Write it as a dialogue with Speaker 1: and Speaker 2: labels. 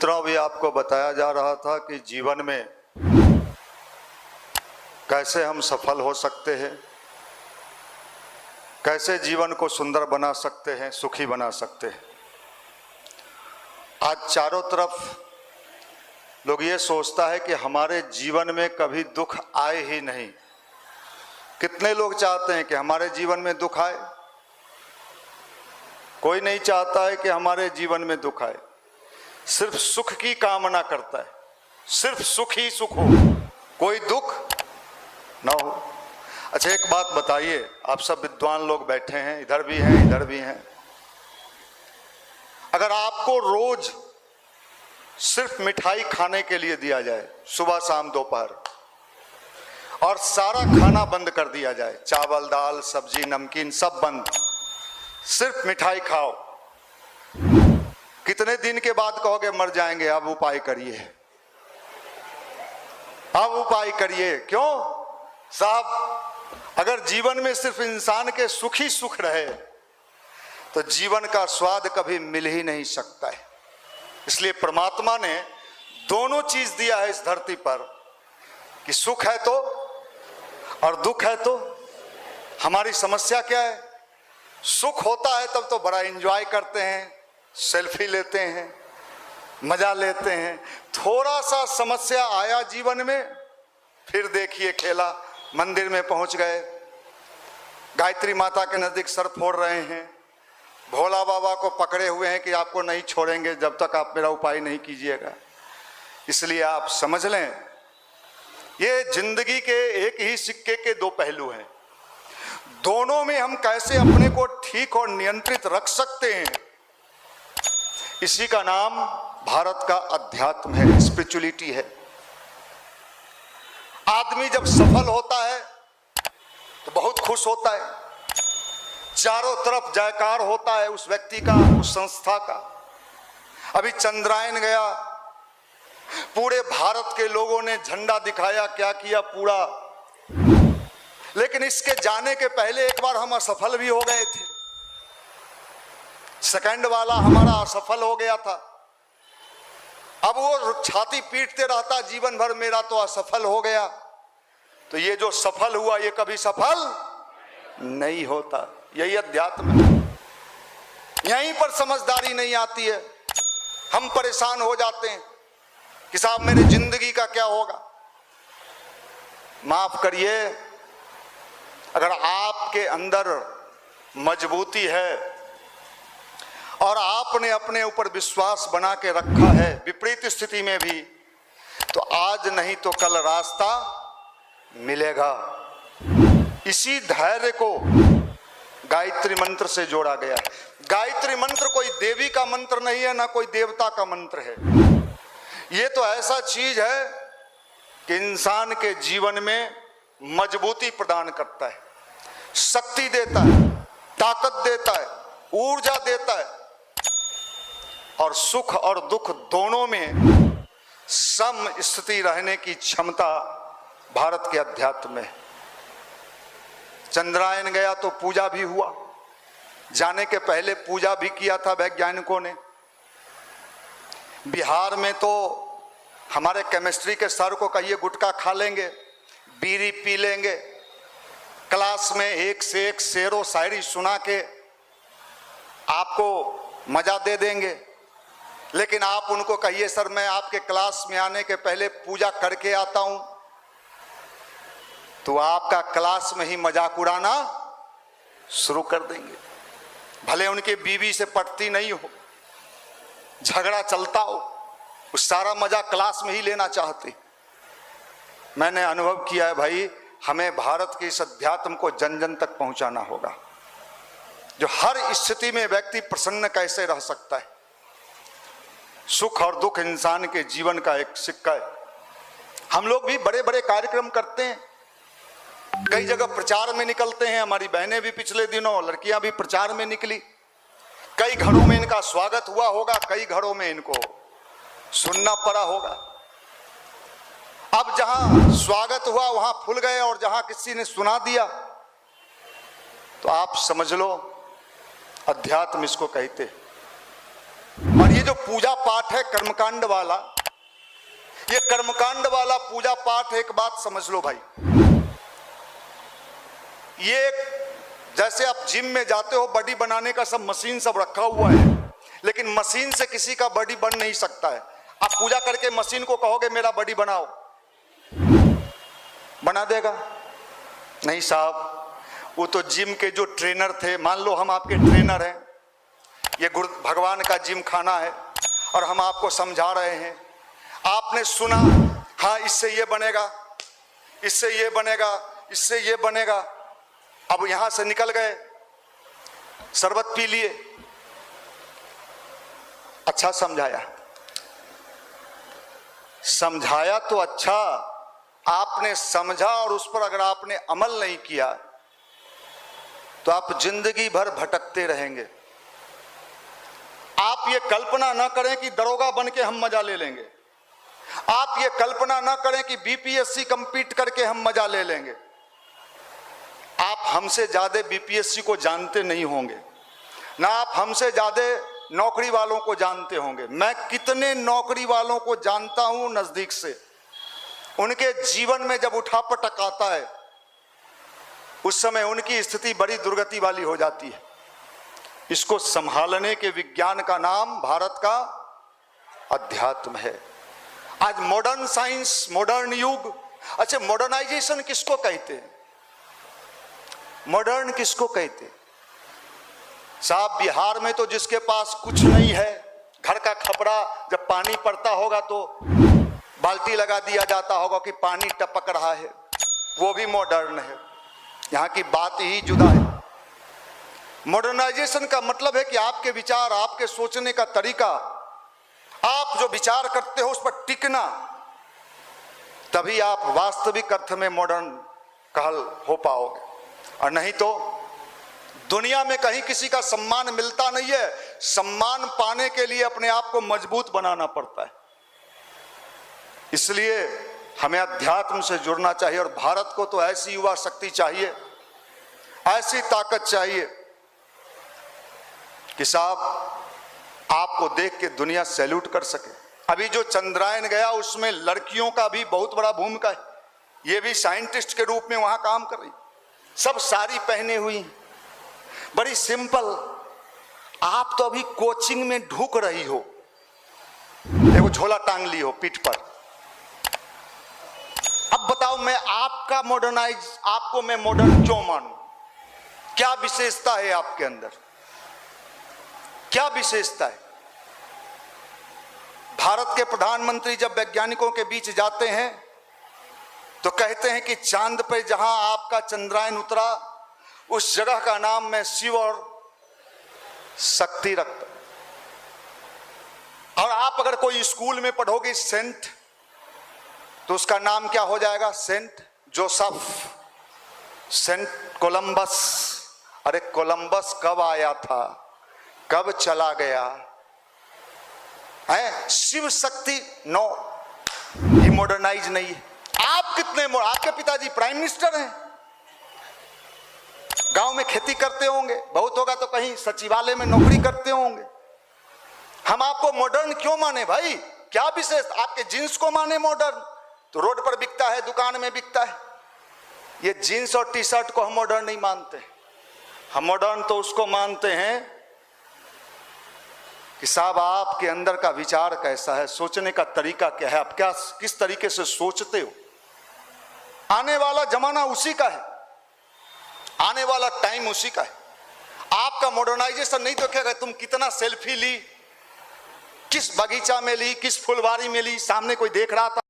Speaker 1: मित्रों, अभी आपको बताया जा रहा था कि जीवन में कैसे हम सफल हो सकते हैं, कैसे जीवन को सुंदर बना सकते हैं, सुखी बना सकते हैं। आज चारों तरफ लोग ये सोचता है कि हमारे जीवन में कभी दुख आए ही नहीं। कितने लोग चाहते हैं कि हमारे जीवन में दुख आए? कोई नहीं चाहता है कि हमारे जीवन में दुख आए, सिर्फ सुख की कामना करता है। सिर्फ सुख ही सुख हो, कोई दुख ना हो। अच्छा, एक बात बताइए, आप सब विद्वान लोग बैठे हैं, इधर भी हैं इधर भी हैं। अगर आपको रोज सिर्फ मिठाई खाने के लिए दिया जाए, सुबह शाम दोपहर, और सारा खाना बंद कर दिया जाए, चावल दाल सब्जी नमकीन सब बंद, सिर्फ मिठाई खाओ, कितने दिन के बाद कहोगे मर जाएंगे? अब उपाय करिए, अब उपाय करिए। क्यों साहब? अगर जीवन में सिर्फ इंसान के सुख ही सुख रहे तो जीवन का स्वाद कभी मिल ही नहीं सकता है। इसलिए परमात्मा ने दोनों चीज दिया है इस धरती पर, कि सुख है तो और दुख है तो। हमारी समस्या क्या है? सुख होता है तब तो बड़ा एंजॉय करते हैं, सेल्फी लेते हैं, मजा लेते हैं। थोड़ा सा समस्या आया जीवन में, फिर देखिए खेला, मंदिर में पहुंच गए, गायत्री माता के नजदीक सर फोड़ रहे हैं, भोला बाबा को पकड़े हुए हैं कि आपको नहीं छोड़ेंगे जब तक आप मेरा उपाय नहीं कीजिएगा। इसलिए आप समझ लें, ये जिंदगी के एक ही सिक्के के दो पहलू हैं। दोनों में हम कैसे अपने को ठीक और नियंत्रित रख सकते हैं, इसी का नाम भारत का अध्यात्म है, स्पिरिचुअलिटी है। आदमी जब सफल होता है तो बहुत खुश होता है, चारों तरफ जयकार होता है उस व्यक्ति का, उस संस्था का। अभी चंद्रायन गया, पूरे भारत के लोगों ने झंडा दिखाया, क्या किया पूरा। लेकिन इसके जाने के पहले एक बार हम असफल भी हो गए थे, सेकंड वाला हमारा असफल हो गया था। अब वो छाती पीटते रहता जीवन भर, मेरा तो असफल हो गया। तो ये जो सफल हुआ ये कभी सफल नहीं होता। यही अध्यात्म है। यहीं पर समझदारी नहीं आती है, हम परेशान हो जाते हैं कि साहब मेरी जिंदगी का क्या होगा। माफ करिए, अगर आपके अंदर मजबूती है और आपने अपने ऊपर विश्वास बना के रखा है विपरीत स्थिति में भी, तो आज नहीं तो कल रास्ता मिलेगा। इसी धैर्य को गायत्री मंत्र से जोड़ा गया है। गायत्री मंत्र कोई देवी का मंत्र नहीं है, ना कोई देवता का मंत्र है। ये तो ऐसा चीज है कि इंसान के जीवन में मजबूती प्रदान करता है, शक्ति देता है, ताकत देता है, ऊर्जा देता है, और सुख और दुख दोनों में सम स्थिति रहने की क्षमता भारत के अध्यात्म में। चंद्रायन गया तो पूजा भी हुआ, जाने के पहले पूजा भी किया था वैज्ञानिकों ने। बिहार में तो हमारे केमिस्ट्री के सर को कहिए गुटखा खा लेंगे, बीड़ी पी लेंगे, क्लास में एक से एक शेरो शायरी सुना के आपको मजा दे देंगे। लेकिन आप उनको कहिए सर मैं आपके क्लास में आने के पहले पूजा करके आता हूं, तो आपका क्लास में ही मजाक उड़ाना शुरू कर देंगे। भले उनके बीवी से पटती नहीं हो, झगड़ा चलता हो, उस सारा मजा क्लास में ही लेना चाहते। मैंने अनुभव किया है भाई, हमें भारत के इस अध्यात्म को जन जन तक पहुंचाना होगा, जो हर स्थिति में व्यक्ति प्रसन्न कैसे रह सकता है। सुख और दुख इंसान के जीवन का एक सिक्का है। हम लोग भी बड़े बड़े कार्यक्रम करते हैं, कई जगह प्रचार में निकलते हैं। हमारी बहनें भी पिछले दिनों, लड़कियां भी प्रचार में निकली। कई घरों में इनका स्वागत हुआ होगा, कई घरों में इनको सुनना पड़ा होगा। अब जहां स्वागत हुआ वहां फूल गए, और जहां किसी ने सुना दिया तो आप समझ लो अध्यात्म इसको कहते। और ये जो पूजा पाठ है कर्मकांड वाला, ये कर्मकांड वाला पूजा पाठ, एक बात समझ लो भाई, ये जैसे आप जिम में जाते हो, बॉडी बनाने का सब मशीन सब रखा हुआ है, लेकिन मशीन से किसी का बॉडी बन नहीं सकता है। आप पूजा करके मशीन को कहोगे मेरा बॉडी बनाओ, बना देगा? नहीं साहब, वो तो जिम के जो ट्रेनर थे, मान लो हम आपके ट्रेनर हैं, ये भगवान का जिम खाना है और हम आपको समझा रहे हैं, आपने सुना हाँ इससे ये बनेगा, इससे ये बनेगा, इससे ये बनेगा, अब यहां से निकल गए, शरबत पी लिए, अच्छा समझाया, समझाया तो अच्छा, आपने समझा और उस पर अगर आपने अमल नहीं किया तो आप जिंदगी भर भटकते रहेंगे। आप ये कल्पना ना करें कि दरोगा बन के हम मजा ले लेंगे, आप ये कल्पना ना करें कि बीपीएससी कंप्लीट करके हम मजा ले लेंगे। आप हमसे ज्यादा बीपीएससी को जानते नहीं होंगे, ना आप हमसे ज्यादा नौकरी वालों को जानते होंगे। मैं कितने नौकरी वालों को जानता हूं नजदीक से, उनके जीवन में जब उठापटक आता है उस समय उनकी स्थिति बड़ी दुर्गति वाली हो जाती है। इसको संभालने के विज्ञान का नाम भारत का अध्यात्म है। आज मॉडर्न साइंस, मॉडर्न युग, अच्छा मॉडर्नाइजेशन किसको कहते हैं? मॉडर्न किसको कहते? साहब बिहार में तो जिसके पास कुछ नहीं है, घर का खपड़ा जब पानी पड़ता होगा तो बाल्टी लगा दिया जाता होगा कि पानी टपक रहा है, वो भी मॉडर्न है। यहाँ की बात ही जुदा है। मॉडर्नाइजेशन का मतलब है कि आपके विचार, आपके सोचने का तरीका, आप जो विचार करते हो उस पर टिकना, तभी आप वास्तविक अर्थ में मॉडर्न कहल हो पाओगे। और नहीं तो दुनिया में कहीं किसी का सम्मान मिलता नहीं है। सम्मान पाने के लिए अपने आप को मजबूत बनाना पड़ता है। इसलिए हमें अध्यात्म से जुड़ना चाहिए और भारत को तो ऐसी युवा शक्ति चाहिए, ऐसी ताकत चाहिए कि साहब आपको देख के दुनिया सैल्यूट कर सके। अभी जो चंद्रायन गया उसमें लड़कियों का भी बहुत बड़ा भूमिका है, ये भी साइंटिस्ट के रूप में वहां काम कर रही, सब साड़ी पहने हुई, बड़ी सिंपल। आप तो अभी कोचिंग में ढूक रही हो, देखो झोला टांग ली हो पीठ पर। अब बताओ मैं आपका मॉडर्नाइज, आपको मैं मॉडर्न क्यों मानूं? क्या विशेषता है आपके अंदर? क्या विशेषता है? भारत के प्रधानमंत्री जब वैज्ञानिकों के बीच जाते हैं तो कहते हैं कि चांद पर जहां आपका चंद्रायन उतरा उस जगह का नाम मैं शिव और शक्ति रखता। और आप अगर कोई स्कूल में पढ़ोगे सेंट, तो उसका नाम क्या हो जाएगा? Saint Joseph, saint Columbus. अरे कोलंबस कब आया था, कब चला गया है? शिव शक्ति नो, ये मॉडर्नाइज नहीं है। आप कितने आपके पिताजी प्राइम मिनिस्टर हैं, गांव में खेती करते होंगे, बहुत होगा तो कहीं सचिवालय में नौकरी करते होंगे। हम आपको मॉडर्न क्यों माने भाई? क्या विशेष? आपके जींस को माने मॉडर्न? तो रोड पर बिकता है, दुकान में बिकता है। ये जींस और टी शर्ट को हम मॉडर्न नहीं मानते। हम मॉडर्न तो उसको मानते हैं कि साहब आपके अंदर का विचार कैसा है, सोचने का तरीका क्या है, आप क्या किस तरीके से सोचते हो। आने वाला जमाना उसी का है, आने वाला टाइम उसी का है। आपका मॉडर्नाइजेशन नहीं देखेगा तुम कितना सेल्फी ली, किस बगीचा में ली, किस फुलवारी में ली, सामने कोई देख रहा था।